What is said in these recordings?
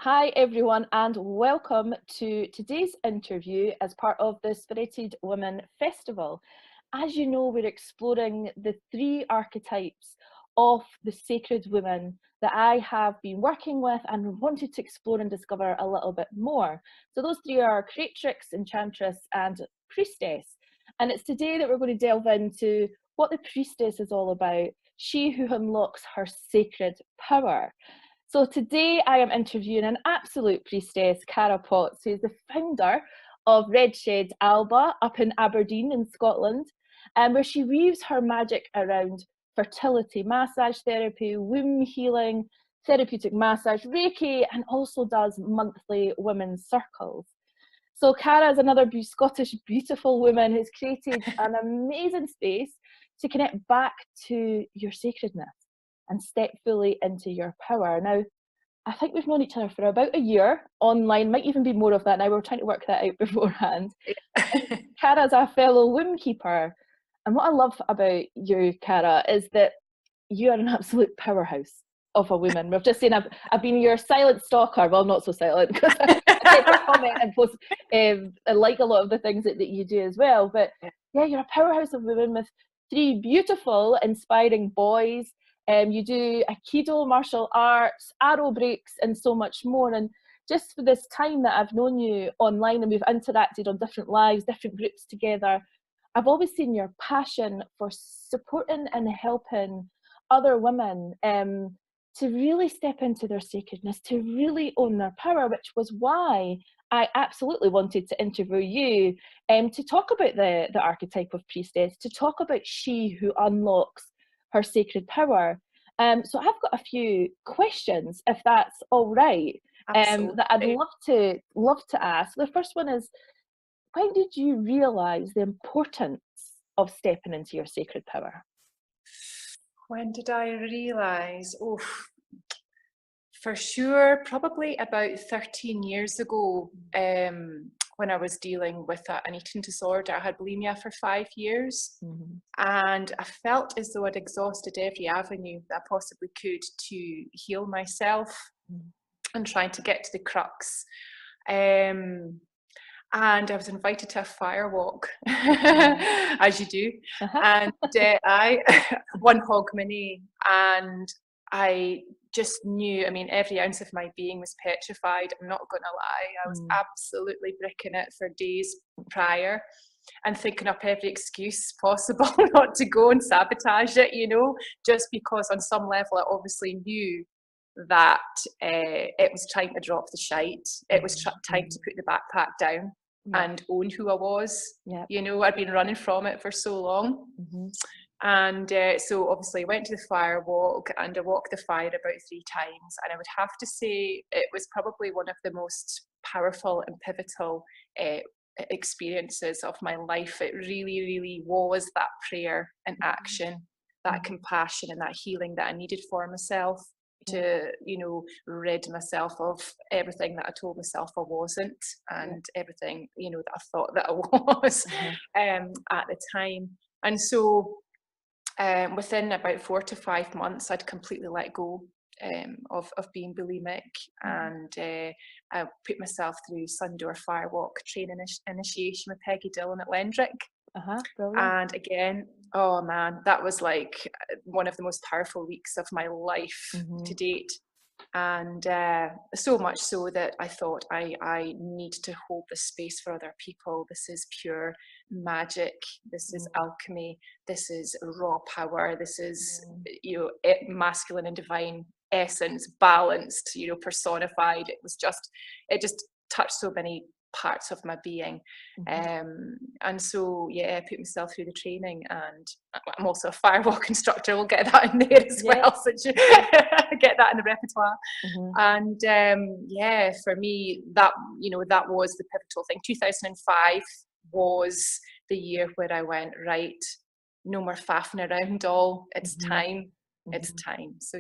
Hi everyone and welcome to today's interview as part of the Spirited Women Festival. As you know, we're exploring the three archetypes of the sacred women that I have been working with and wanted to explore and discover a little bit more. So those three are creatrix, enchantress and priestess. And it's today that we're going to delve into what the priestess is all about, she who unlocks her sacred power. So today I am interviewing an absolute priestess, Cara Potts, who is the founder of Red Shed Alba up in Aberdeen in Scotland, where she weaves her magic around fertility, massage therapy, womb healing, therapeutic massage, Reiki, and also does monthly women's circles. So Cara is another Scottish beautiful woman who's created an amazing space to connect back to your sacredness and step fully into your power. Now, I think we've known each other for about a year online, might even be more of that now. We were trying to work that out beforehand. Cara's a fellow womb keeper. And what I love about you, Cara, is that you are an absolute powerhouse of a woman. We've just seen, I've been your silent stalker. Well, not so silent, because I tend to comment and post, I like a lot of the things that you do as well. But yeah, you're a powerhouse of women with three beautiful, inspiring boys. You do Aikido, martial arts, arrow breaks, and so much more. And just for this time that I've known you online and we've interacted on different lives, different groups together, I've always seen your passion for supporting and helping other women to really step into their sacredness, to really own their power, which was why I absolutely wanted to interview you to talk about the archetype of priestess, to talk about she who unlocks her sacred power. So I've got a few questions, if that's all right, that I'd love to ask. The first one is, when did you realise the importance of stepping into your sacred power? When did I realise? Oh, for sure, probably about 13 years ago, when I was dealing with an eating disorder. I had bulimia for 5 years, and I felt as though I'd exhausted every avenue that I possibly could to heal myself and trying to get to the crux. And I was invited to a fire walk, as you do, and I one Hogmanay, and I just knew, I mean, every ounce of my being was petrified. I'm not going to lie. I was absolutely bricking it for days prior and thinking up every excuse possible not to go and sabotage it, just because on some level I obviously knew that it was time to drop the shite. It was time to put the backpack down and own who I was. I'd been running from it for so long. And so obviously I went to the fire walk, and I walked the fire about 3 times, and I would have to say it was probably one of the most powerful and pivotal experiences of my life. It really, really was that prayer and action, that compassion and that healing that I needed for myself to, rid myself of everything that I told myself I wasn't, and everything, that I thought that I was at the time. And so within about 4 to 5 months, I'd completely let go of being bulimic, and I put myself through Sundoor Firewalk training initiation with Peggy Dillon at Lendrick. And again, oh man, that was like one of the most powerful weeks of my life to date. And so much so that I thought I need to hold this space for other people. This is pure magic. This is alchemy. This is raw power. This is masculine and divine essence balanced, personified. It just touched so many parts of my being. And so I put myself through the training, and I'm also a firewalk instructor. We'll get that in there as well, so get that in the repertoire. And for me, that that was the pivotal thing. 2005 was the year where I went, right, no more faffing around, doll. It's time. It's time. So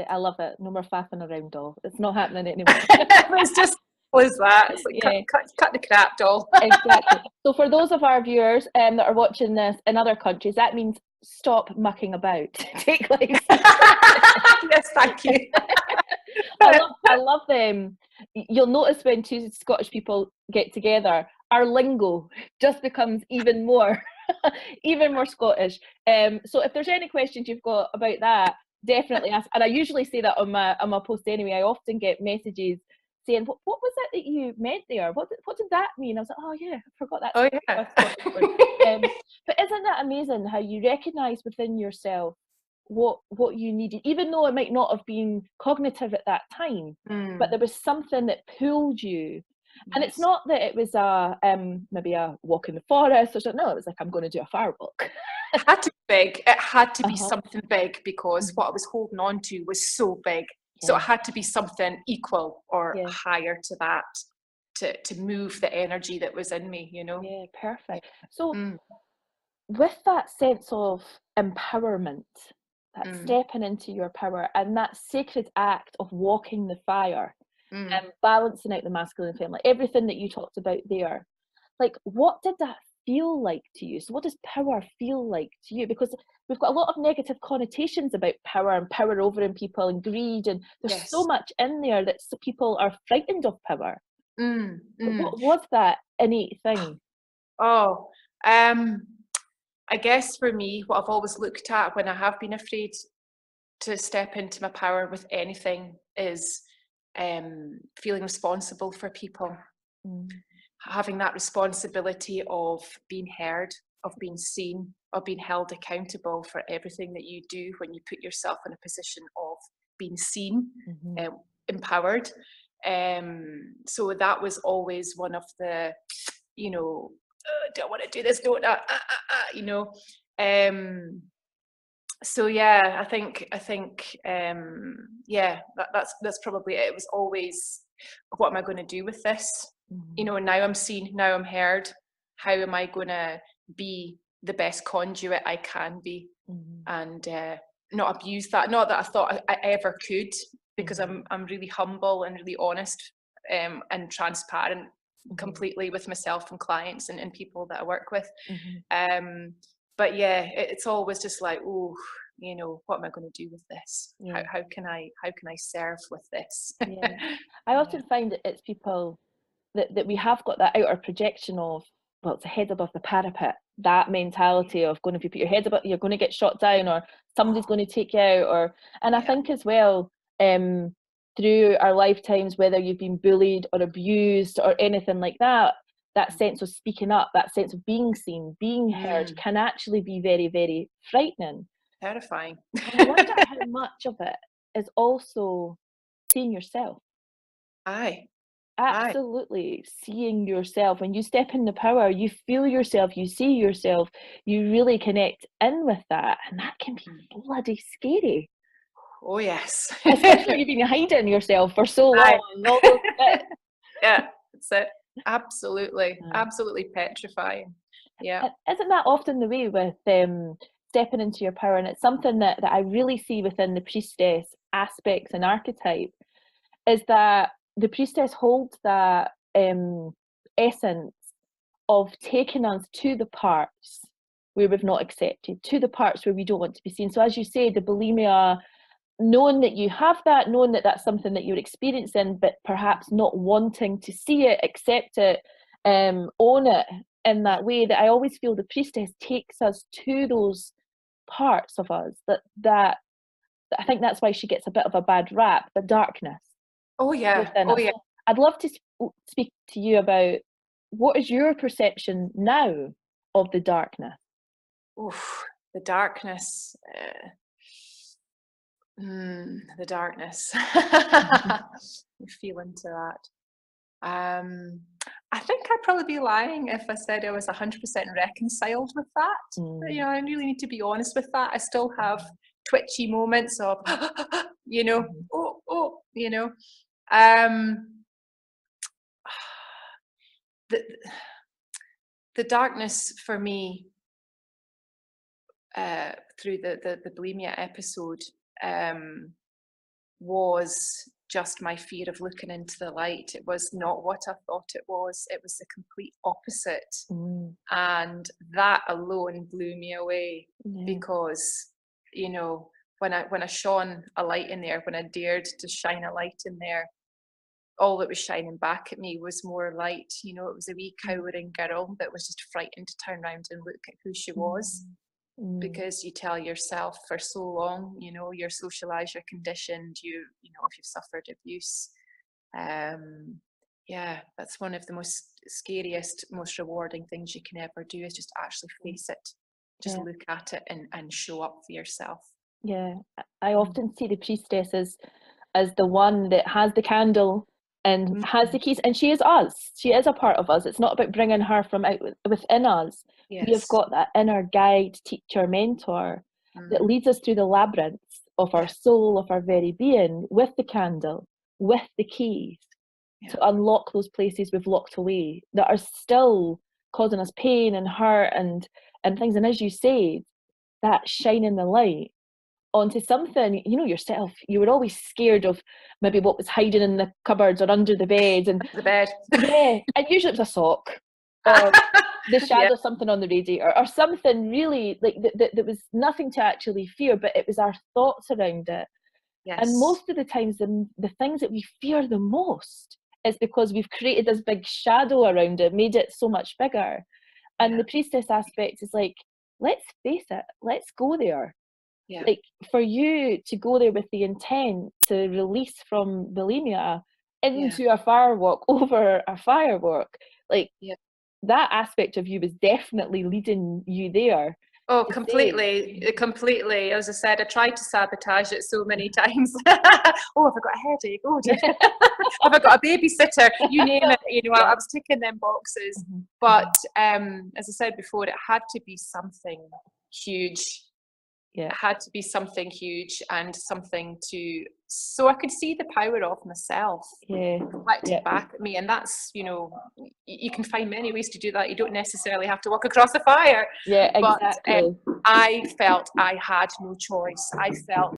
I love it. No more faffing around, doll. It's not happening anymore. It's just was that. It's like cut the crap, doll. Exactly. So for those of our viewers that are watching this in other countries, that means stop mucking about. Take life. Yes, thank you. I love them. You'll notice when two Scottish people get together, our lingo just becomes even more even more Scottish. So if there's any questions you've got about that, definitely ask. And I usually say that on my post anyway. I often get messages saying, what was it that you meant there? What did that mean? I was like, oh yeah, I forgot that's Oh a yeah. Scottish word. But isn't that amazing how you recognise within yourself what you needed, even though it might not have been cognitive at that time, but there was something that pulled you. And it's Yes. not that it was a maybe a walk in the forest or something. No, it was like, I'm going to do a firewalk. It had to be big. It had to be Uh-huh. something big, because what I was holding on to was so big. So Yeah. it had to be something equal or Yeah. higher to that, to move the energy that was in me, you know. Yeah, perfect. So Mm, with that sense of empowerment, that mm, stepping into your power and that sacred act of walking the fire mm. and balancing out the masculine and feminine, everything that you talked about there, like what did that feel like to you? So what does power feel like to you? Because we've got a lot of negative connotations about power and power over in people and greed, and there's so Yes. much in there that people are frightened of power. Mm, But mm. what was that innate thing? Oh, I guess for me, what I've always looked at when I have been afraid to step into my power with anything is feeling responsible for people, Mm, having that responsibility of being heard, of being seen, of being held accountable for everything that you do when you put yourself in a position of being seen, mm-hmm, empowered. So that was always one of the, you know, do I want to do this? Don't you know? So yeah, yeah, that's probably it. It was always, what am I going to do with this? You mm-hmm, know, now I'm seen, now I'm heard. How am I going to be the best conduit I can be, mm-hmm, and not abuse that? Not that I thought I ever could, because mm-hmm, I'm really humble and really honest, and transparent mm-hmm, completely with myself and clients and people that I work with. mm-hmm. Um, but yeah, it's always just like, oh, you know, what am I going to do with this? How, Yeah, how can I serve with this? yeah. I Yeah. often find it's people that we have got that outer projection of, well, it's a head above the parapet, that mentality of going, if you put your head above, you're going to get shot down, or somebody's going to take you out, or, and I Yeah. think as well, through our lifetimes, whether you've been bullied or abused or anything like that, that sense of speaking up, that sense of being seen, being heard, Mm, can actually be very, very frightening. terrifying. And I wonder how much of it is also seeing yourself. Aye, aye. Absolutely, seeing yourself. When you step in the power, you feel yourself, you see yourself, you really connect in with that, and that can be Mm. bloody scary, Oh yes. especially when you've been hiding yourself for so Aye. long, all those bits. Yeah, that's it. Absolutely, Aye. absolutely petrifying. Yeah. Isn't that often the way with stepping into your power? And it's something that I really see within the priestess aspects and archetype, is that the priestess holds that essence of taking us to the parts where we've not accepted, to the parts where we don't want to be seen. So as you say, the bulimia, knowing that you have that, knowing that that's something that you're experiencing, but perhaps not wanting to see it, accept it, own it in Yeah. that way, that I always feel the priestess takes us to those parts of us that I think that's why she gets a bit of a bad rap, the darkness Oh yeah. within Oh us. yeah. So I'd love to speak to you about, what is your perception now of the darkness? Oof, the darkness. The darkness. You feel into that. I think I'd probably be lying if I said I was 100% reconciled with that. You Mm, know, I really need to be honest with that. I still have twitchy moments of, you know, mhm, oh, you know. Um, the, the darkness for me, through the bulimia episode, um, was just my fear of looking into the light. It was not what I thought it was. It was the complete opposite. And that alone blew me away, because, you know, when I shone a light in there, when I dared to shine a light in there, all that was shining back at me was more light. You know, it was a wee cowering girl that was just frightened to turn around and look at who she was. Because you tell yourself for so long, you know, you're socialized, you're conditioned, you know, if you've suffered abuse. Yeah, that's one of the most scariest, most rewarding things you can ever do, is just actually face it. Just look at it and show up for yourself. Yeah, I often see the priestess as the one that has the candle and has the keys, and she is us. She is a part of us. It's not about bringing her from out within us. We have got that inner guide, teacher, mentor that leads us through the labyrinths of our soul, of our very being, with the candle, with the keys, to unlock those places we've locked away that are still causing us pain and hurt and things. And as you say, that shining the light onto something, you know, yourself, you were always scared of maybe what was hiding in the cupboards or under the beds, and the bed. And usually it was a sock or the shadow of something on the radiator or something really like that was nothing to actually fear, but it was our thoughts around it. And most of the times the things that we fear the most is because we've created this big shadow around it, made it so much bigger. And the priestess aspect is like, let's face it, let's go there. Like, for you to go there with the intent to release from bulimia into a firewalk over a firework, like that aspect of you was definitely leading you there. Oh, completely. As I said, I tried to sabotage it so many times. Oh, have I got a headache? Oh, have I got a babysitter? You name it. You know, I was ticking them boxes. But as I said before, it had to be something huge. It had to be something huge and something so I could see the power of myself reflected back at me. And that's, you know, you can find many ways to do that. You don't necessarily have to walk across the fire. Yeah, exactly. But I felt I had no choice. I felt.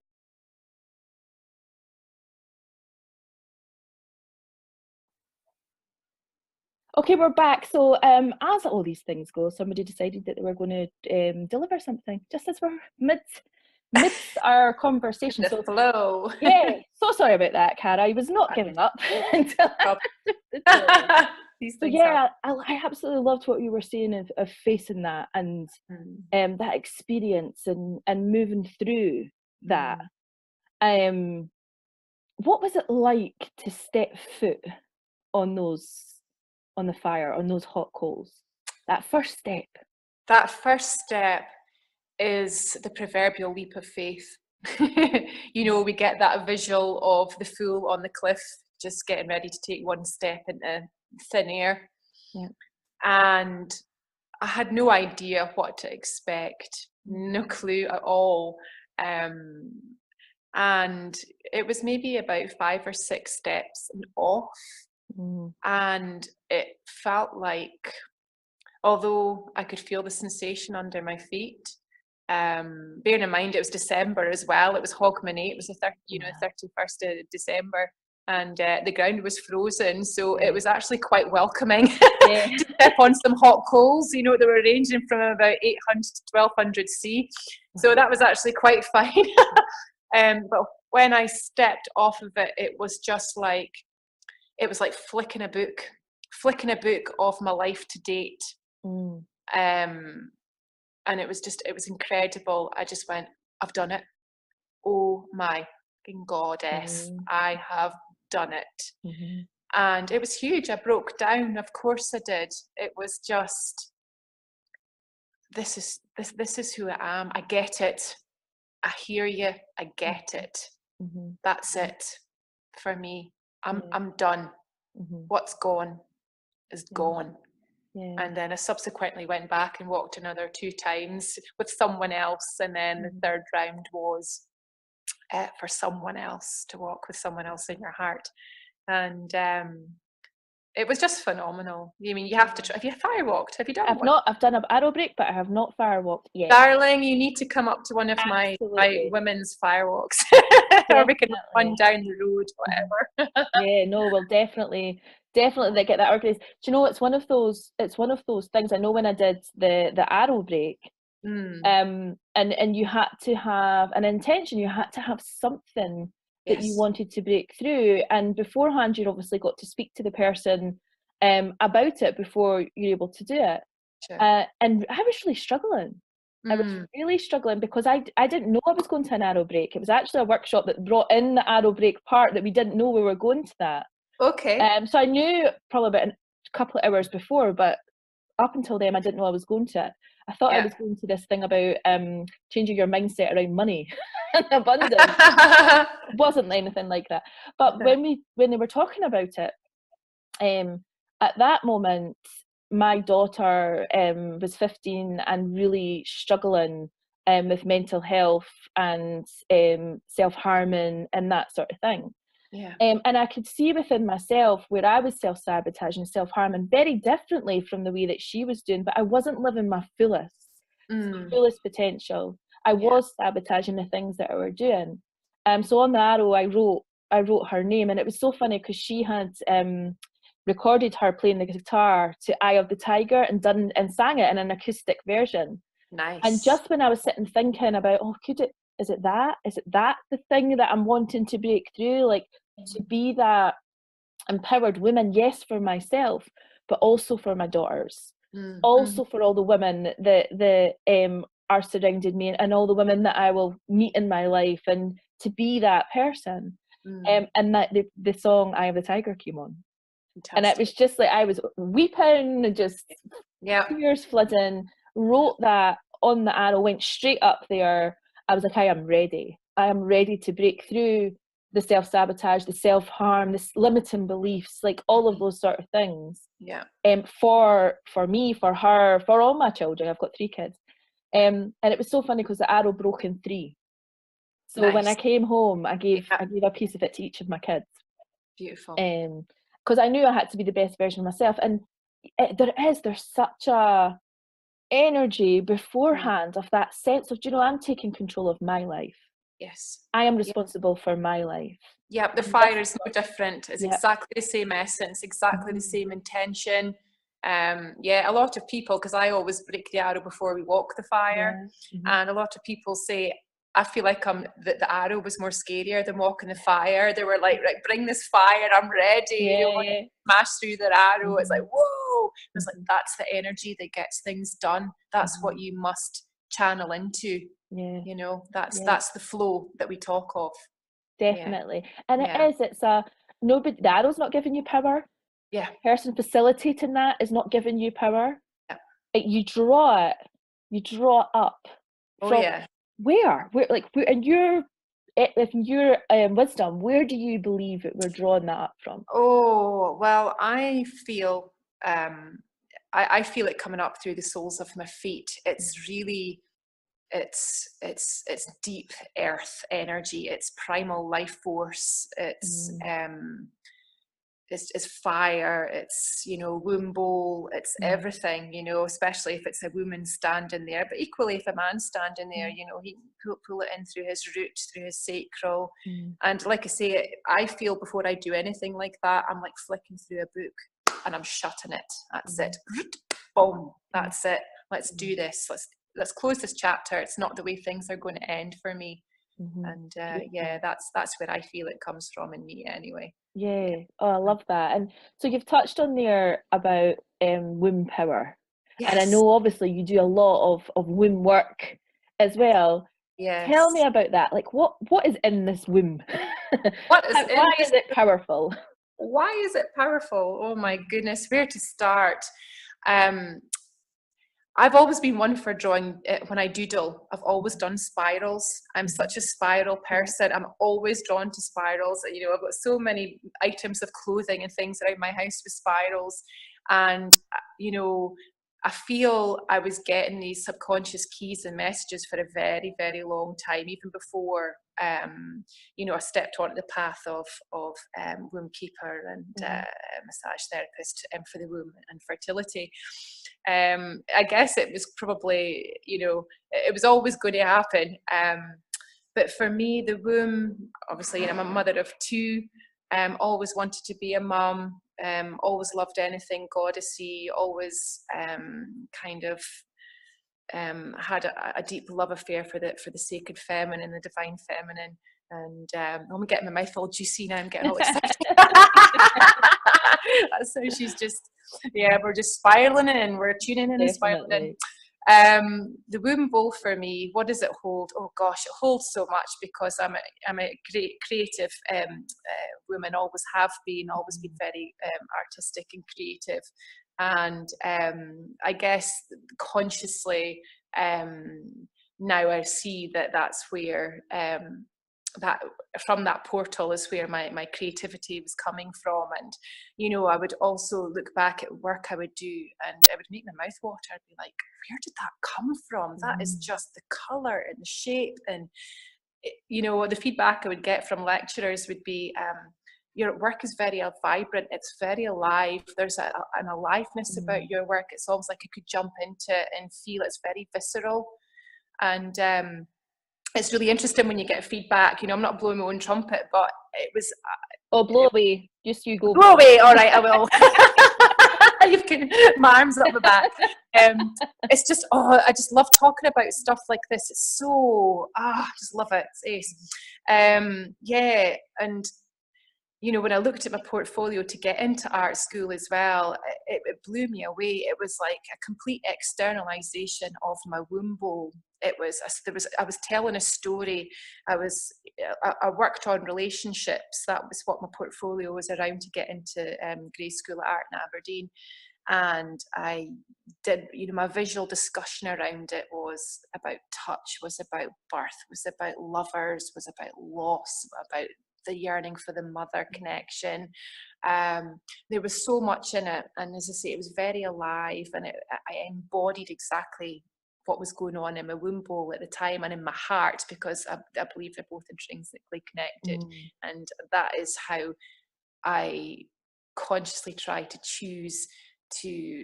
Okay, we're back. So as all these things go, somebody decided that they were going to deliver something just as we're midst our conversation. The flow. Yeah, so sorry about that, Cara. I was not giving up until These things I absolutely loved what you were saying of facing that and that experience and moving through that. What was it like to step foot on the fire, on those hot coals? That first step. That first step is the proverbial leap of faith. You know, we get that visual of the fool on the cliff just getting ready to take one step into thin air. And I had no idea what to expect, no clue at all. And it was maybe about 5 or 6 steps off. And it felt like, although I could feel the sensation under my feet, bearing in mind it was December as well, it was Hogmanay, it was the 31st of December, and the ground was frozen, so it was actually quite welcoming to step on some hot coals. You know, they were ranging from about 800 to 1200 C, so that was actually quite fine. But when I stepped off of it, it was like flicking a book of my life to date. And it was incredible. I just went, I've done it. Oh my goddess, I have done it. And it was huge. I broke down. Of course I did. It was just, this is who I am. I get it. I hear you. I get it. That's it for me. I'm done. What's gone is gone. And then I subsequently went back and walked another 2 times with someone else, and then the third round was for someone else, to walk with someone else in your heart. And it was just phenomenal. I mean, you have to try. Have you fire walked? Have you done one? I've done an arrow break, but I have not fire walked yet. Darling, you need to come up to one of my women's fire walks. or we can run Definitely. down the road, whatever. Yeah, no, we'll definitely get that organised. Do you know, it's one of those things. I know when I did the arrow break, Mm, and you had to have an intention, you had to have something that you yes, wanted to break through, and beforehand you'd obviously got to speak to the person about it before you're able to do it. sure. And I was really struggling. I was Mm, really struggling because I didn't know I was going to an arrow break. It was actually a workshop that brought in the arrow break part that we didn't know we were going to that. okay. So I knew probably about a couple of hours before, but up until then I didn't know I was going to it. I thought I Yeah. was going to this thing about changing your mindset around money and abundance. It wasn't anything like that. But when they were talking about it, um, at that moment, my daughter was 15 and really struggling with mental health and self-harming and that sort of thing. Yeah. And I could see within myself where I was self-sabotaging, self-harming very differently from the way that she was doing, but I wasn't living my Mm, fullest potential. I yeah. was sabotaging the things that I were doing. So on the arrow, I wrote her name, and it was so funny because she had recorded her playing the guitar to "Eye of the Tiger" and sang it in an acoustic version. And Nice. just when I was sitting thinking about, oh, is it that the thing that I'm wanting to break through, like to be that empowered woman, yes, for myself, but also for my daughters, Mm, mm, also for all the women that are surrounded me, and all the women that I will meet in my life, and to be that person. mm. And that the song "Eye of the Tiger" came on, and it Fantastic. was just like I was weeping, just Yeah. tears flooding, wrote that on the arrow, went straight up there. I was like, I am ready. I am ready to break through the self-sabotage, the self-harm, the limiting beliefs, like all of those sort of things. Yeah. For me, for her, for all my children. I've got 3 kids. And it was so funny because the arrow broke in 3. So when I Nice. came home, I gave Yeah. a piece of it to each of my kids. Beautiful. Because I knew I had to be the best version of myself. And there's such a energy Mm, beforehand of that sense of, I'm taking control of my life. yes. I am Yeah. responsible for my life. Yeah. The And this fire is is no different. It's yeah. exactly the same essence, exactly the Mhm. same intention. Yeah, a lot of people, because I always break the arrow before we walk the fire, Yeah. Mhm. and a lot of people say, I feel like the arrow was more scarier than walking the fire. They were like, right, bring this fire, I'm ready. Yeah, Want yeah. to smash through their arrow. It's like, Mhm. whoa. It's like, Mhm. that's the energy that gets things done. That's what Mhm. you must channel into. Yeah. Yeah. That's the flow that we talk of. Yeah, Definitely. And yeah, it's a nobody, the arrow's not giving you power. yeah, Person facilitating that is not giving you power. yeah. You draw it, you draw it up Oh from yeah. where, like, where, and if your wisdom, where do you believe that we're drawing that up from? Oh, well, um I feel it coming up through the soles of my feet. It's really it's deep earth energy, it's primal life force, Mm, it's fire, it's womb bowl, it's mm, everything, especially if it's a woman standing there, but equally if a man's standing there, mm, he can pull it in through his root, through his sacral. mm, And like I say, I feel before I do anything like that, I'm like flicking through a book and I'm shutting it. That's it. mm, Boom, mm, that's it. Let's do mm, this. Let's close this chapter. It's not the way things are going to end for me. mhm. And yeah, Beautiful. that's where I feel it comes from in me anyway. Yeah. Yeah. Oh, I love that. And so you've touched on there about womb power. And I Yes. know obviously you do a lot of womb work as well. Tell me Yes. about that. Like what is in this womb? What is Why in this? is it powerful? Why is it powerful? Oh my goodness, where to start? Um, I've always been one for drawing when I doodle. I've always done spirals. I'm Mhm. such a spiral Yeah. person. I'm always drawn to spirals. I've got so many items of clothing and things around my house with spirals. And, I feel I was getting these subconscious keys and messages for a very, very long time, even before, I stepped onto the path of womb keeper and Mhm. massage therapist for the womb and fertility. I guess it was probably, it was always going to happen. But for me, the womb, obviously, I'm a mother of two, always wanted to be a mum, always loved anything goddessy, always kind of had a deep love affair for the sacred feminine, the divine feminine. And I'm getting my mouth all juicy now. I'm getting all excited. So she's just, we're just spiraling in. We're tuning in and spiraling in. The womb bowl for me, what does it hold? Oh gosh, it holds so much, because I'm a great creative woman, always have been, always been very artistic and creative. And I guess consciously now I see that that's where that from that portal is where my creativity was coming from. And I would also look back at work I would do, and it would make my mouth water. I'd be like, where did that come from? That is just the color and the shape. And the feedback I would get from lecturers would be, your work is very vibrant, it's very alive, there's an aliveness about your work. It's almost like I could jump into it and feel it's very visceral. And it's really interesting when you get feedback. I'm not blowing my own trumpet, but it was blow away, just you go blow away. All right, I will. You've got my arms up the back. It's just, I just love talking about stuff like this. It's so I just love it. It's ace. And when I looked at my portfolio to get into art school as well, it blew me away. It was like a complete externalization of my womb bowl. I was telling a story. I worked on relationships. That was what my portfolio was around to get into Grey School of Art in Aberdeen. And I did, my visual discussion around it was about touch, was about birth, was about lovers, was about loss, about the yearning for the mother connection. There was so much in it, and as I say, it was very alive, and I embodied exactly what was going on in my womb bowl at the time and in my heart, because I believe they're both intrinsically connected. And that is how I consciously try to choose to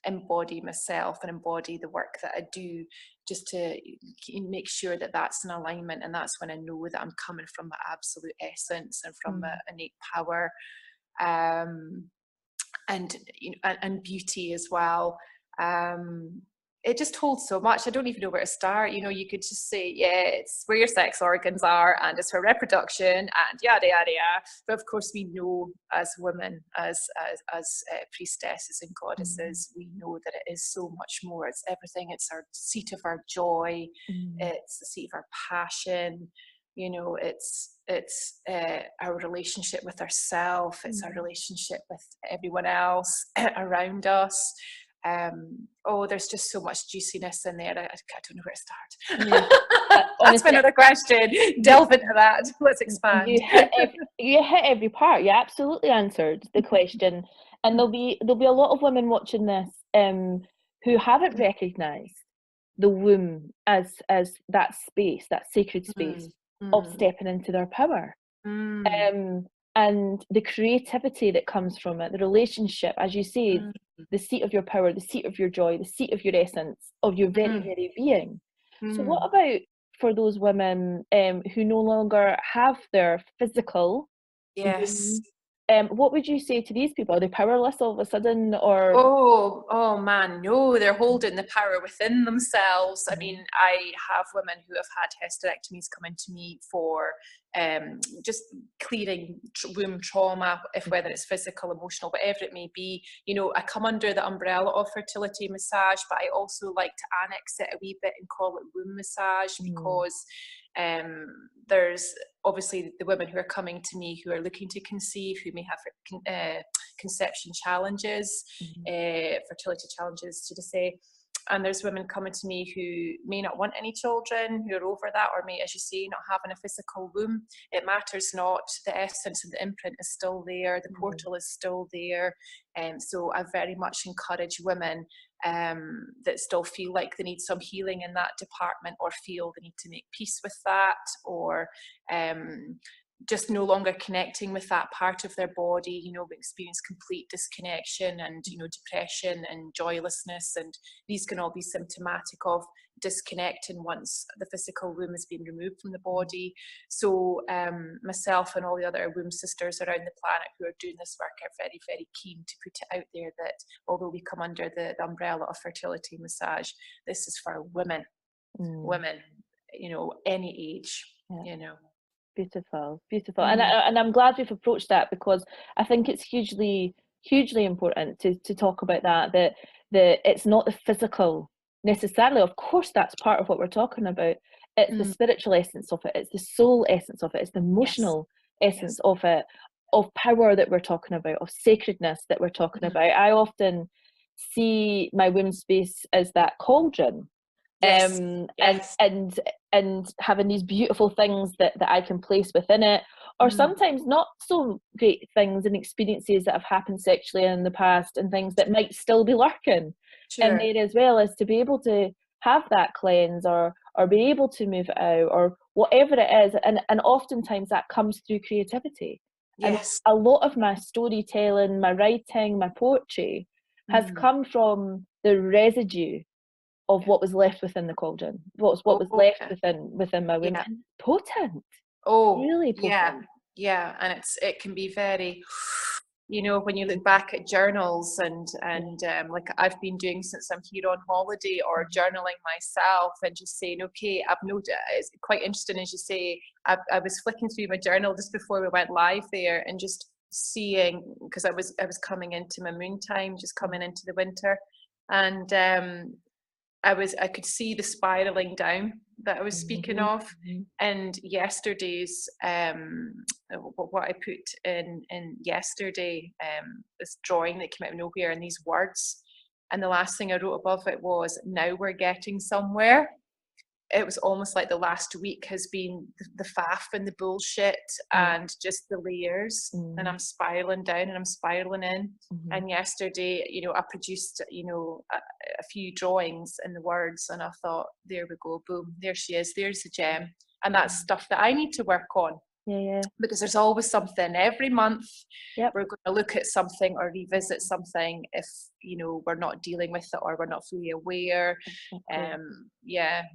embody myself and embody the work that I do, just to make sure that that's in alignment. And that's when I know that I'm coming from my absolute essence and from my innate power, and beauty as well. It just holds so much. I don't even know where to start. You could just say, it's where your sex organs are, and it's for reproduction, and yada yada yada. But of course, we know as women, as priestesses and goddesses, we know that it is so much more. It's everything. It's our seat of our joy. It's the seat of our passion. It's our relationship with ourselves. It's our relationship with everyone else around us. There's just so much juiciness in there. I don't know where to start. That's another question. Delve into that. Let's expand. You hit every part. You absolutely answered the question. And there'll be a lot of women watching this who haven't recognised the womb as that space, that sacred space of stepping into their power. And the creativity that comes from it, the relationship, as you say, the seat of your power, the seat of your joy, the seat of your essence, of your very, very being. So what about for those women who no longer have their physical womb? What would you say to these people? Are they powerless all of a sudden, or? Oh man, no, they're holding the power within themselves. I mean, I have women who have had hysterectomies come into me for just clearing womb trauma, whether it's physical, emotional, whatever it may be. I come under the umbrella of fertility massage, but I also like to annex it a wee bit and call it womb massage, because there's obviously the women who are coming to me who are looking to conceive, who may have conception challenges, fertility challenges, to say. And there's women coming to me who may not want any children, who are over that, or may, as you say, not having a physical womb. It matters not. The essence and the imprint is still there. The portal is still there. So I very much encourage women that still feel like they need some healing in that department, or feel they need to make peace with that, or just no longer connecting with that part of their body, you know, experience complete disconnection and, you know, depression and joylessness. And these can all be symptomatic of disconnecting once the physical womb has been removed from the body. So myself and all the other womb sisters around the planet who are doing this work are very, very keen to put it out there that although we come under the umbrella of fertility massage, this is for women, you know, any age, you know. Beautiful. And I'm glad we've approached that, because I think it's hugely important to talk about that it's not the physical necessarily. Of course, that's part of what we're talking about. It's the spiritual essence of it. It's the soul essence of it. It's the emotional essence of it, of power that we're talking about, of sacredness that we're talking about. I often see my womb space as that cauldron. And having these beautiful things that I can place within it, or sometimes not so great things and experiences that have happened sexually in the past, and things that might still be lurking in there as well, as to be able to have that cleanse or be able to move it out or whatever it is. And oftentimes that comes through creativity. And a lot of my storytelling, my writing, my poetry has come from the residue of what was left within the cauldron, what was left within my womb. Potent. Really potent. And it can be very, you know, when you look back at journals and like I've been doing since I'm here on holiday, or journaling myself and just saying, okay, I've noted, it's quite interesting as you say, I was flicking through my journal just before we went live there, and just seeing, because I was coming into my moon time, just coming into the winter, and I could see the spiraling down that I was speaking of. And yesterday's what I put in yesterday, this drawing that came out of nowhere, and these words, and the last thing I wrote above it was, now we're getting somewhere. It was almost like the last week has been the faff and the bullshit and just the layers, and I'm spiraling down and I'm spiraling in. And yesterday, you know, I produced, you know, a few drawings and the words, and I thought, there we go, boom, there she is, there's the gem. And that's stuff that I need to work on. Because there's always something every month. We're going to look at something or revisit something if, you know, we're not dealing with it or we're not fully aware.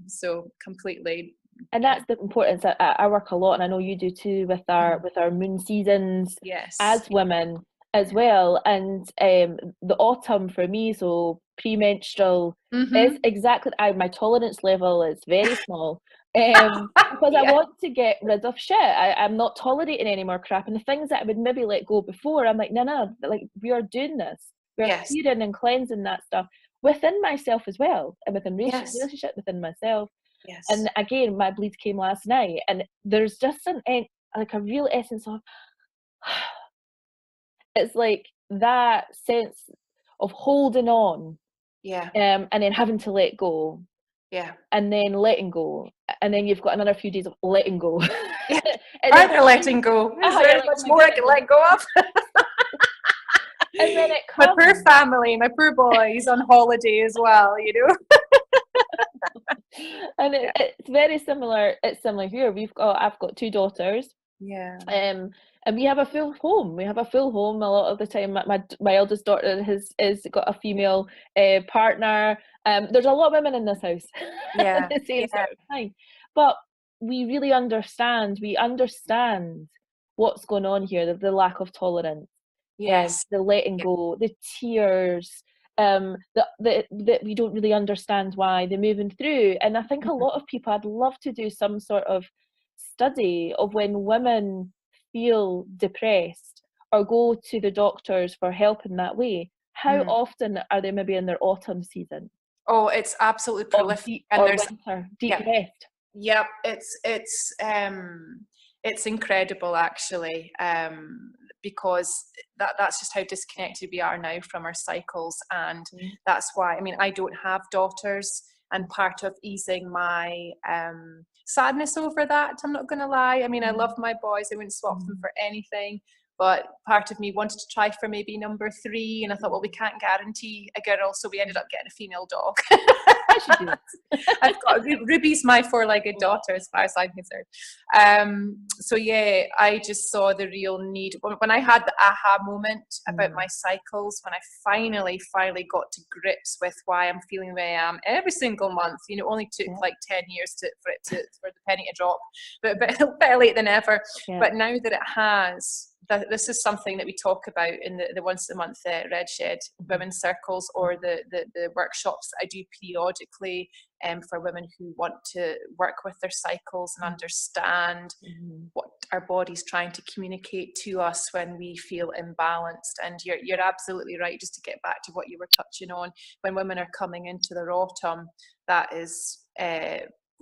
So completely. And that's the importance. I work a lot, and I know you do too, with our moon seasons as women as well. And the autumn for me, so premenstrual, is exactly, my tolerance level is very small. Because I want to get rid of shit. I'm not tolerating any more crap, and the things that I would maybe let go before, I'm like, no, like, we are doing this, we're clearing and cleansing that stuff within myself as well, and within relationship within myself. And again, my bleed came last night, and there's just like a real essence of it's like that sense of holding on, and then having to let go, and then letting go, and then you've got another few days of letting go. Either letting go. Is there much more I can let go of? And then it comes. My poor family, my poor boys on holiday as well, you know. And it's very similar. It's similar here. I've got 2 daughters. And we have a full home. A lot of the time. My eldest daughter has got a female partner. There's a lot of women in this house. At the same sort of time. But we really understand. We understand what's going on here. The lack of tolerance. The letting go. The tears. That we don't really understand why they're moving through. And I think a lot of people, I'd love to do some sort of study of when women feel depressed or go to the doctors for help in that way, how often are they maybe in their autumn season? Oh, it's absolutely prolific. And there's winter, deep rest. Yep, it's incredible actually, because that's just how disconnected we are now from our cycles. And that's why, I mean, I don't have daughters, and part of easing my sadness over that, I'm not going to lie, I mean, I love my boys, I wouldn't swap them for anything, but part of me wanted to try for maybe number 3, and I thought, well, we can't guarantee a girl, so we ended up getting a female dog. As you do. I've got Ruby's my 4-legged daughter, as far as I'm concerned. So yeah, I just saw the real need when I had the aha moment about my cycles, when I finally got to grips with why I'm feeling the way I am every single month. You know, only took like 10 years for the penny to drop, but better late than never. But now that it has, this is something that we talk about in the once a month Red Shed women's circles, or the workshops that I do periodically for women who want to work with their cycles and understand what our body's trying to communicate to us when we feel imbalanced. And you're absolutely right, just to get back to what you were touching on, when women are coming into their autumn, that is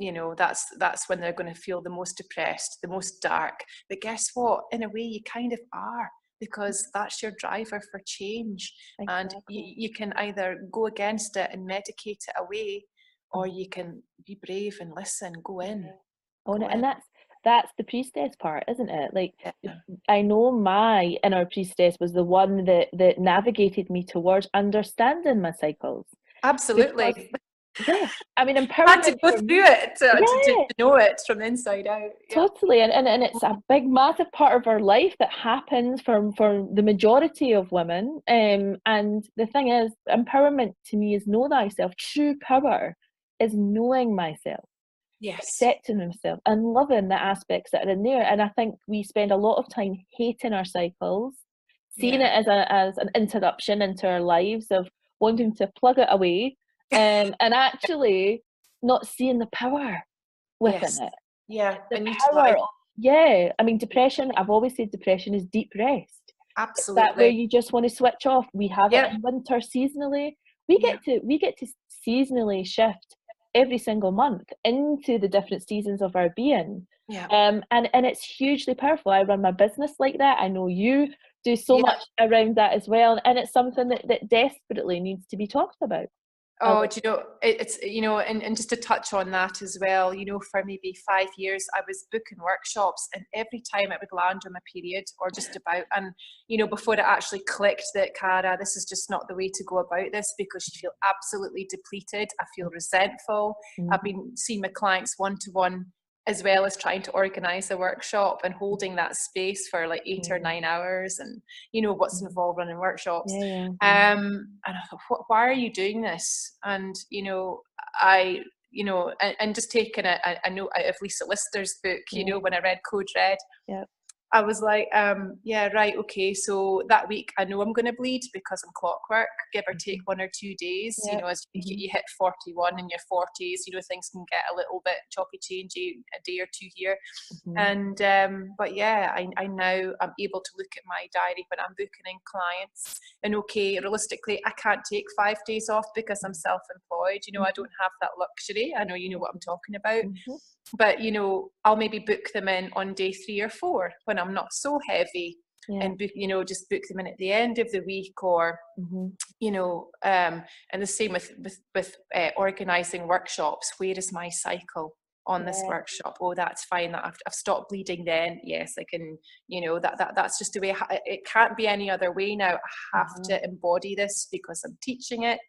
you know, that's when they're going to feel the most depressed, the most dark. But guess what? In a way, you kind of are, because that's your driver for change. Exactly. And you can either go against it and medicate it away, or you can be brave and listen, go in. And that's the priestess part, isn't it? Like, I know my inner priestess was the one that navigated me towards understanding my cycles. Absolutely. Because, yeah, I mean, empowerment. Had to go through it to know it from the inside out. Totally, and it's a big, massive part of our life that happens for the majority of women. And the thing is, empowerment to me is know thyself. True power is knowing myself, accepting myself, and loving the aspects that are in there. And I think we spend a lot of time hating our cycles, seeing it as an interruption into our lives, of wanting to plug it away. And actually not seeing the power within it. The power of, I mean, depression, I've always said depression is deep rest. Absolutely. That where you just want to switch off. We have it in winter seasonally. We get to seasonally shift every single month into the different seasons of our being. And it's hugely powerful. I run my business like that. I know you do so much around that as well. And it's something that desperately needs to be talked about. Oh, do you know, it's, you know, and just to touch on that as well, you know, for maybe 5 years, I was booking workshops, and every time it would land on my period, or just about, and, you know, before it actually clicked that, Cara, this is just not the way to go about this, because you feel absolutely depleted. I feel resentful. I've been seeing my clients one-to-one, as well as trying to organize a workshop and holding that space for like 8 or 9 hours, and you know what's involved running workshops. And I thought, why are you doing this? And you know, and just taking a note out of Lisa Lister's book, you know, when I read Code Red, I was like, yeah, right, okay, so that week I know I'm going to bleed because I'm clockwork, give or take 1 or 2 days. You know, as you hit 41 in your 40s, you know, things can get a little bit choppy changey, a day or 2 here. And but yeah, I now I'm able to look at my diary when I'm booking in clients, and okay, realistically I can't take 5 days off because I'm self-employed. You know, I don't have that luxury. I know you know what I'm talking about. But you know, I'll maybe book them in on day 3 or 4 when I'm not so heavy, and book, you know, just book them in at the end of the week, or you know, and the same with organizing workshops. Where is my cycle on this workshop? Oh, that's fine. That I've stopped bleeding. Then yes, I can. You know, that's just the way. It can't be any other way now. I have to embody this because I'm teaching it,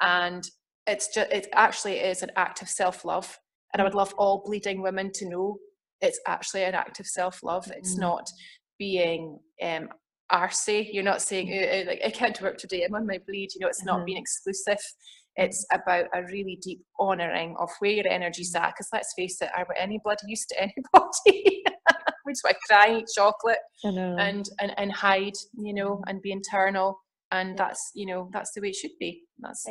and it actually is an act of self-love. And I would love all bleeding women to know it's actually an act of self-love. It's not being arsey. You're not saying, like, I can't work today, I'm on my bleed. You know, it's not being exclusive. It's about a really deep honouring of where your energy's at. Because let's face it, are we any bloody use to anybody? We just want to cry, eat chocolate, and hide, you know, and be internal. And that's, you know, that's the way it should be. That's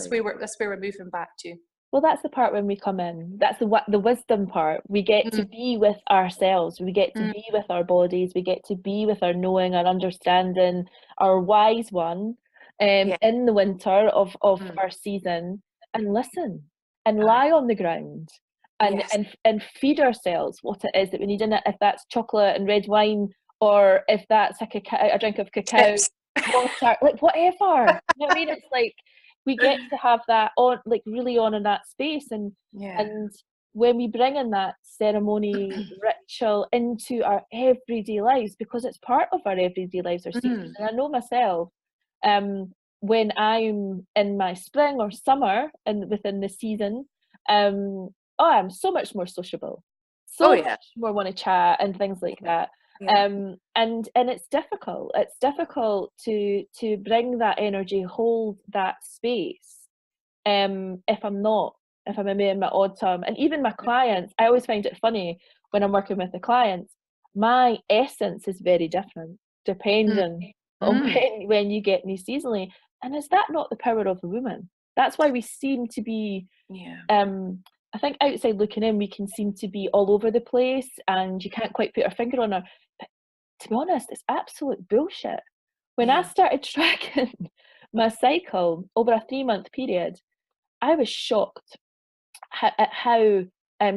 where we're moving back to. Well, that's the part when we come in. That's the wisdom part. We get to be with ourselves. We get to be with our bodies. We get to be with our knowing, our understanding, our wise one, in the winter of our season, and listen and lie on the ground and feed ourselves what it is that we need in it. If that's chocolate and red wine, or if that's a drink of cacao, water, like whatever. You know what I mean? It's like, we get to have that on, like, really on in that space, and when we bring in that ceremony rich essential into our everyday lives, because it's part of our everyday lives, our seasons. And I know myself, when I'm in my spring or summer and within the season, I'm so much more sociable, Oh so yeah. much more want to chat and things like that. Yeah. And it's difficult. It's difficult to bring that energy, hold that space. If I'm in my odd time, and even my clients, I always find it funny when I'm working with the clients. My essence is very different depending on when you get me seasonally. And is that not the power of a woman? That's why we seem to be, Yeah. I think outside looking in, we can seem to be all over the place, and you can't quite put our finger on her. But to be honest, it's absolute bullshit. When I Yeah. started tracking my cycle over a 3-month period, I was shocked at how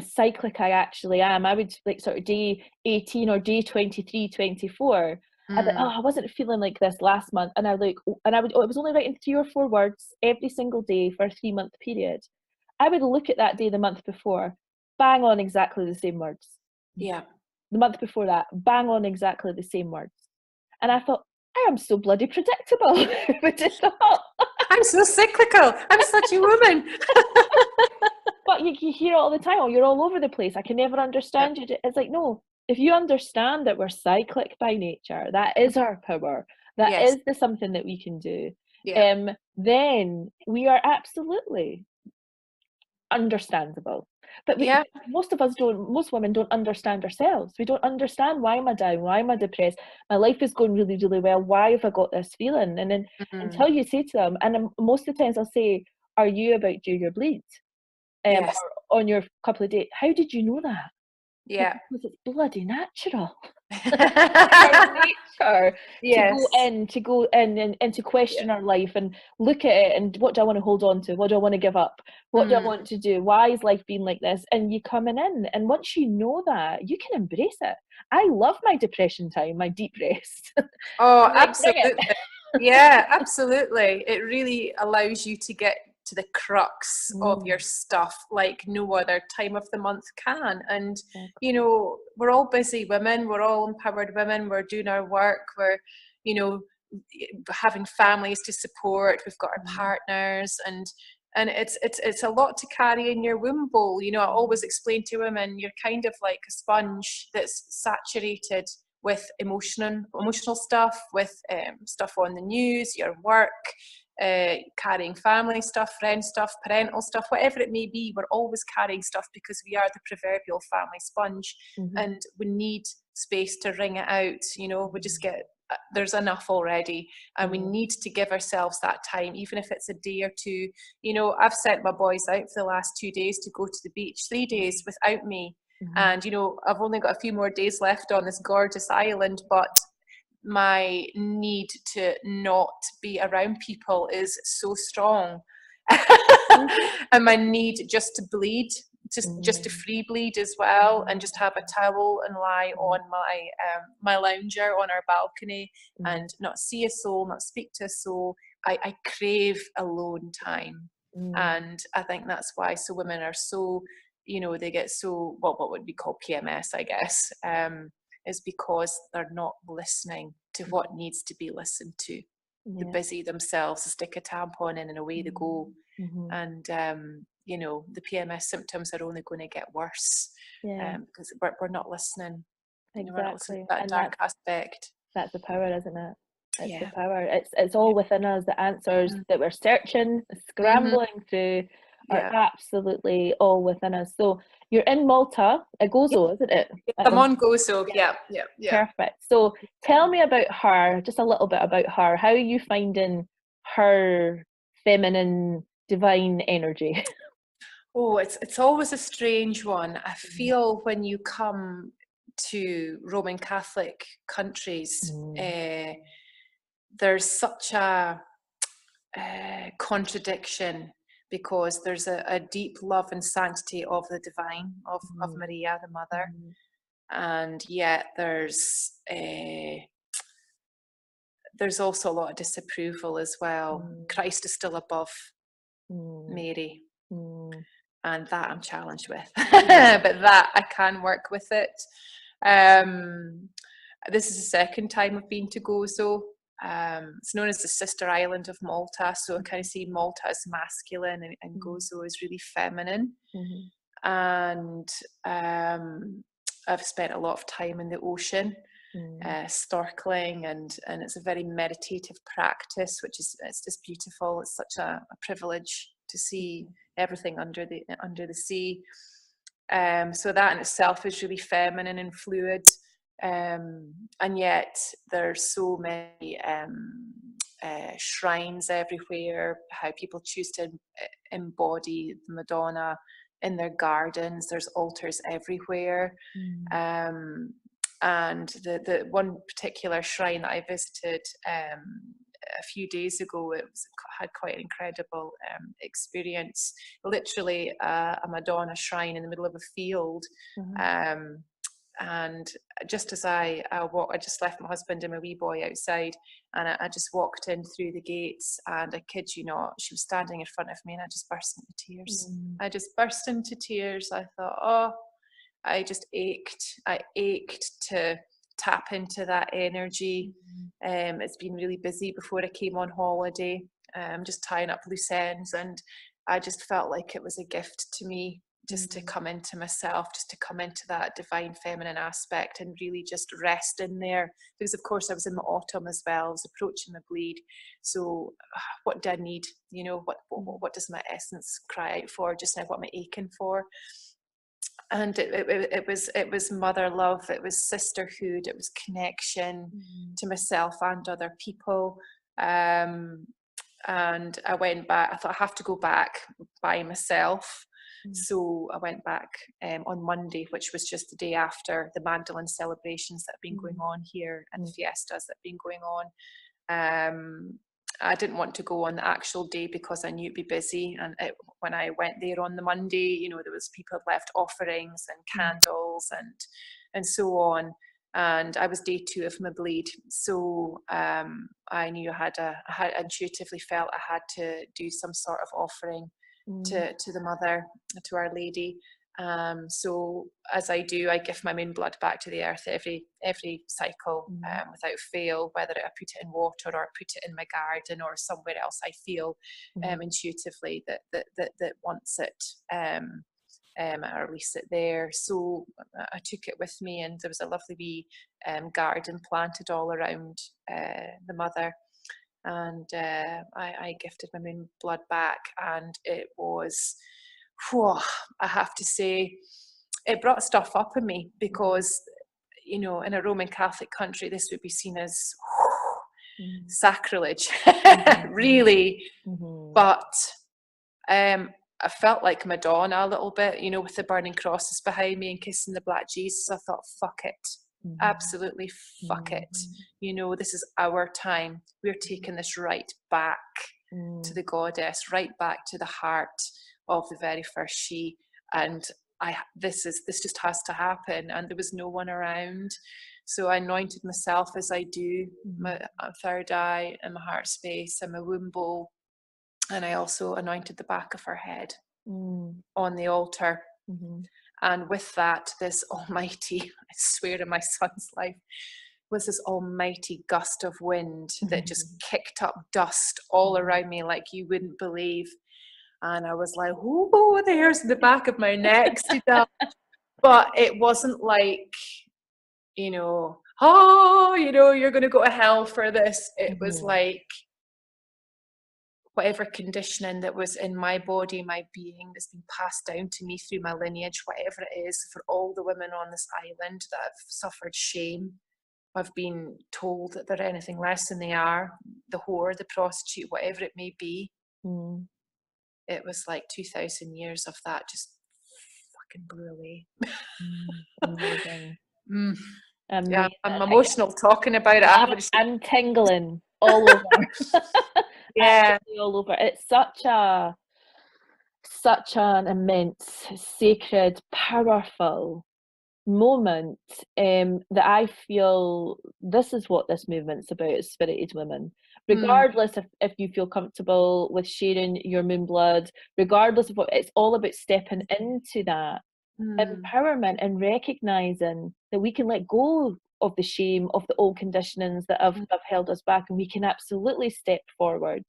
cyclic I actually am. I would like sort of day 18 or day 23, 24. I'd be, I wasn't feeling like this last month. And I was only writing 3 or 4 words every single day for a 3-month period. I would look at that day the month before, bang on exactly the same words. Yeah. The month before that, bang on exactly the same words. And I thought, I am so bloody predictable. Would you thought? I'm so cyclical. I'm such a woman. But you hear it all the time. Oh, you're all over the place. I can never understand you. It's like, no, if you understand that we're cyclic by nature, that is our power. That Yes. is the something that we can do. Yeah. Then we are absolutely understandable. But Yeah. most women don't understand ourselves. We don't understand, why am I down? Why am I depressed? My life is going really, really well. Why have I got this feeling? And then until you say to them, and most of the times I'll say, are you about due your bleed? Yes. Or on your couple of dates, how did you know that? Yeah. Because it's bloody natural. Our nature Yes. to go in and to Yeah. question our life and look at it, and what do I want to hold on to? What do I want to give up? What do I want to do? Why is life being like this? And you coming in, and once you know that, you can embrace it. I love my depression time, my deep rest. Oh, I'm like, bring absolutely. it. Yeah, absolutely. It really allows you to get to the crux of your Mm, stuff like no other time of the month can. And, exactly. you know, we're all busy women, we're all empowered women, we're doing our work, we're, you know, having families to support, we've got our partners, and it's a lot to carry in your womb bowl. You know, I always explain to women, you're kind of like a sponge that's saturated with emotional stuff, with stuff on the news, your work, carrying family stuff, friend stuff, parental stuff, whatever it may be. We're always carrying stuff because we are the proverbial family sponge, and we need space to wring it out. You know, we just get, there's enough already, and we need to give ourselves that time, even if it's a day or two. You know, I've sent my boys out for the last 2 days to go to the beach, 3 days without me. And, you know, I've only got a few more days left on this gorgeous island, but my need to not be around people is so strong. And my need just to bleed, just to free bleed as well, and just have a towel and lie on my lounger on our balcony and not see a soul, not speak to a soul. I crave alone time. And I think that's why so women are so, you know, they get so, what would we call PMS, I guess, is because they're not listening to what needs to be listened to. They're busy themselves, they stick a tampon in and away they go. And, you know, the PMS symptoms are only going to get worse because we're not listening. You know, we're not listening to that dark aspect. That's the power, isn't it? It's the Yeah. power. It's all within us. The answers that we're searching, scrambling through, are absolutely all within us. So you're in Malta, at Gozo, isn't it? I'm on Gozo. Yeah. Perfect. So tell me about her, just a little bit about her. How are you finding her feminine, divine energy? Oh, it's always a strange one. I feel when you come to Roman Catholic countries, there's such a contradiction, because there's a deep love and sanctity of the divine, of Maria, the mother, and yet there's also a lot of disapproval as well. Christ is still above Mary. And that I'm challenged with. But that I can work with it. This is the second time I've been to Gozo. It's known as the sister island of Malta, so I kind of see Malta as masculine and Gozo is really feminine. And I've spent a lot of time in the ocean, snorkeling, and it's a very meditative practice, it's just beautiful. It's such a privilege to see everything under the sea. So that in itself is really feminine and fluid. And yet there's so many shrines everywhere, how people choose to embody the Madonna in their gardens. There's altars everywhere. And the one particular shrine that I visited a few days ago, had quite an incredible experience. Literally a Madonna shrine in the middle of a field. And just as I just left my husband and my wee boy outside, and I just walked in through the gates, and I kid you not, she was standing in front of me, and I just burst into tears. I just burst into tears. I thought, oh, I just ached. I ached to tap into that energy. It's been really busy before I came on holiday, just tying up loose ends, and I just felt like it was a gift to me, just to come into myself, just to come into that divine feminine aspect and really just rest in there. Because of course I was in the autumn as well, I was approaching my bleed. So what do I need? You know, what does my essence cry out for just now? What am I aching for? And it was mother love, it was sisterhood, it was connection to myself and other people. And I went back, I thought I have to go back by myself. So I went back on Monday, which was just the day after the mandolin celebrations that have been going on here and the fiestas that have been going on. I didn't want to go on the actual day because I knew it'd be busy. And when I went there on the Monday, you know, there was people had left offerings and candles and so on. And I was day 2 of my bleed. So I knew I had intuitively felt I had to do some sort of offering to the mother, to Our Lady. So as I do, I give my moon blood back to the earth every cycle without fail, whether I put it in water or I put it in my garden or somewhere else I feel intuitively that wants it. I release it there. So I took it with me, and there was a lovely wee garden planted all around the mother. And I gifted my moon blood back, and it was, I have to say, it brought stuff up in me, because, you know, in a Roman Catholic country, this would be seen as sacrilege, really. But I felt like Madonna a little bit, you know, with the burning crosses behind me and kissing the black Jesus. I thought, fuck it. Absolutely fuck it. You know, this is our time. We're taking this right back to the goddess, right back to the heart of the very first she. And this just has to happen. And there was no one around. So I anointed myself as I do, my third eye and my heart space and my womb bowl. And I also anointed the back of her head on the altar. And with that, this almighty, I swear in my son's life, was this almighty gust of wind that just kicked up dust all around me like you wouldn't believe. And I was like, oh, the hairs in the back of my neck stood up. But it wasn't like, you know, oh, you know, you're going to go to hell for this. It was like, whatever conditioning that was in my body, my being, that's been passed down to me through my lineage, whatever it is, for all the women on this island that have suffered shame, have been told that they're anything less than they are, the whore, the prostitute, whatever it may be. It was like 2,000 years of that just fucking blew away. Amazing. Yeah, I'm emotional talking about it. I'm tingling all over. Yeah, all over. It's such an immense, sacred, powerful moment that I feel this is what this movement's about, spirited women. Regardless if you feel comfortable with sharing your moon blood, regardless of what, it's all about stepping into that empowerment and recognizing that we can let go of the shame of the old conditionings that have held us back, and we can absolutely step forward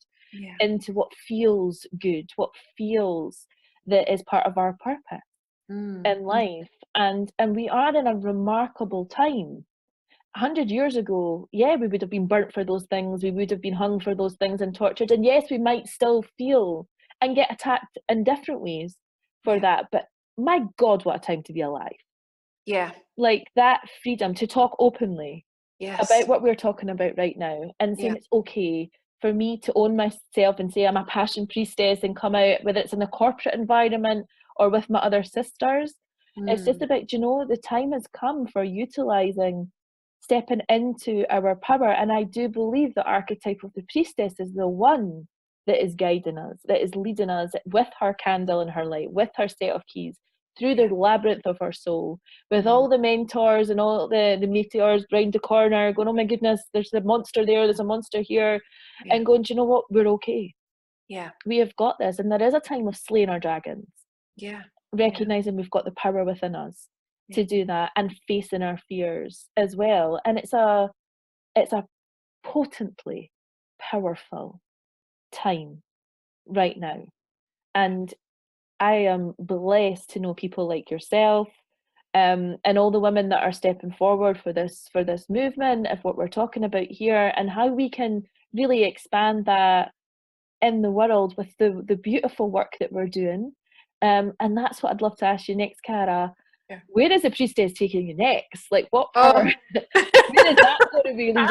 into what feels good, what feels that is part of our purpose in life. And we are in a remarkable time. 100 years ago, yeah, we would have been burnt for those things, we would have been hung for those things and tortured, and yes, we might still feel and get attacked in different ways for that, but my God, what a time to be alive. Yeah. Like that freedom to talk openly about what we're talking about right now, and saying it's okay for me to own myself and say I'm a passion priestess and come out, whether it's in a corporate environment or with my other sisters. It's just about, you know, the time has come for utilizing, stepping into our power. And I do believe the archetype of the priestess is the one that is guiding us, that is leading us with her candle and her light, with her set of keys, through the labyrinth of our soul, with all the mentors and all the meteors round the corner, going, oh my goodness, there's a monster there, there's a monster here, and going, do you know what, we're okay. We have got this. And there is a time of slaying our dragons. Recognizing we've got the power within us to do that, and facing our fears as well. And it's a potently powerful time right now. And I am blessed to know people like yourself, and all the women that are stepping forward for this movement of what we're talking about here, and how we can really expand that in the world with the beautiful work that we're doing. And that's what I'd love to ask you next, Cara. Where is the priestess taking you next? Like, what power? Where is that going to be leading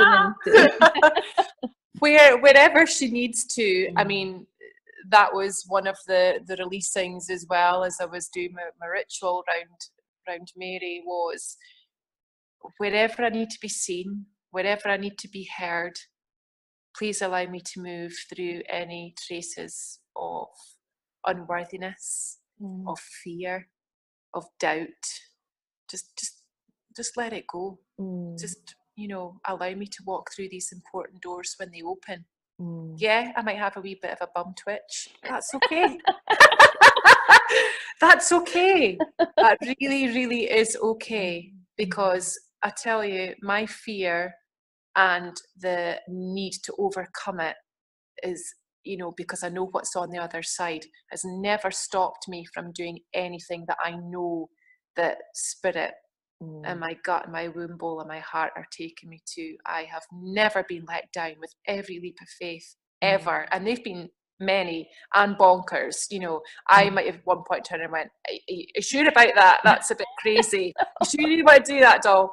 into? Wherever she needs to. I mean, that was one of the releasings as well, as I was doing my ritual round Mary, was wherever I need to be seen, wherever I need to be heard, please allow me to move through any traces of unworthiness, of fear, of doubt. Just let it go. Just, you know, allow me to walk through these important doors when they open. Yeah, I might have a wee bit of a bum twitch. That's okay. That's okay. That really, really is okay. Because I tell you, my fear and the need to overcome it is, you know, because I know what's on the other side, has never stopped me from doing anything that I know that spirit and my gut and my womb bowl and my heart are taking me to. I have never been let down with every leap of faith ever. And they've been many and bonkers. You know, I might have at one point turned and went, are you sure about that? That's a bit crazy. You sure you want to do that, doll?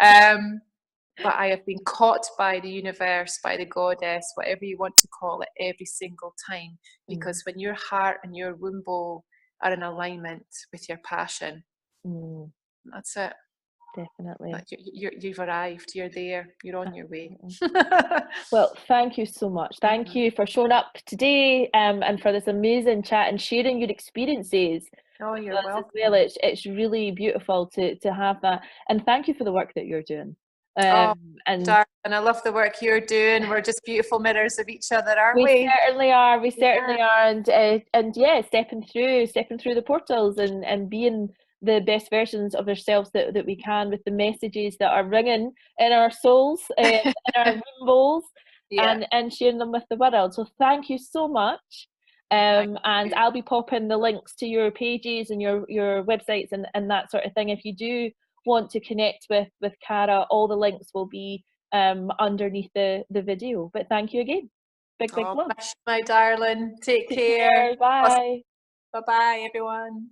But I have been caught by the universe, by the goddess, whatever you want to call it, every single time. Because when your heart and your womb bowl are in alignment with your passion, that's it. Definitely. You've arrived. You're there. You're on your way. Well, thank you so much. Thank you for showing up today, and for this amazing chat and sharing your experiences. Oh, you're welcome. As well. It's really beautiful to have that, and thank you for the work that you're doing. And I love the work you're doing. We're just beautiful mirrors of each other, aren't we? We certainly are. We certainly are. And yeah, stepping through the portals and being the best versions of ourselves that we can, with the messages that are ringing in our souls, in our womb bowls, and sharing them with the world. So thank you so much. And I'll be popping the links to your pages and your websites and that sort of thing. If you do want to connect with Cara, all the links will be underneath the video. But thank you again. Big love. My darling. Take care. Bye. Bye-bye, everyone.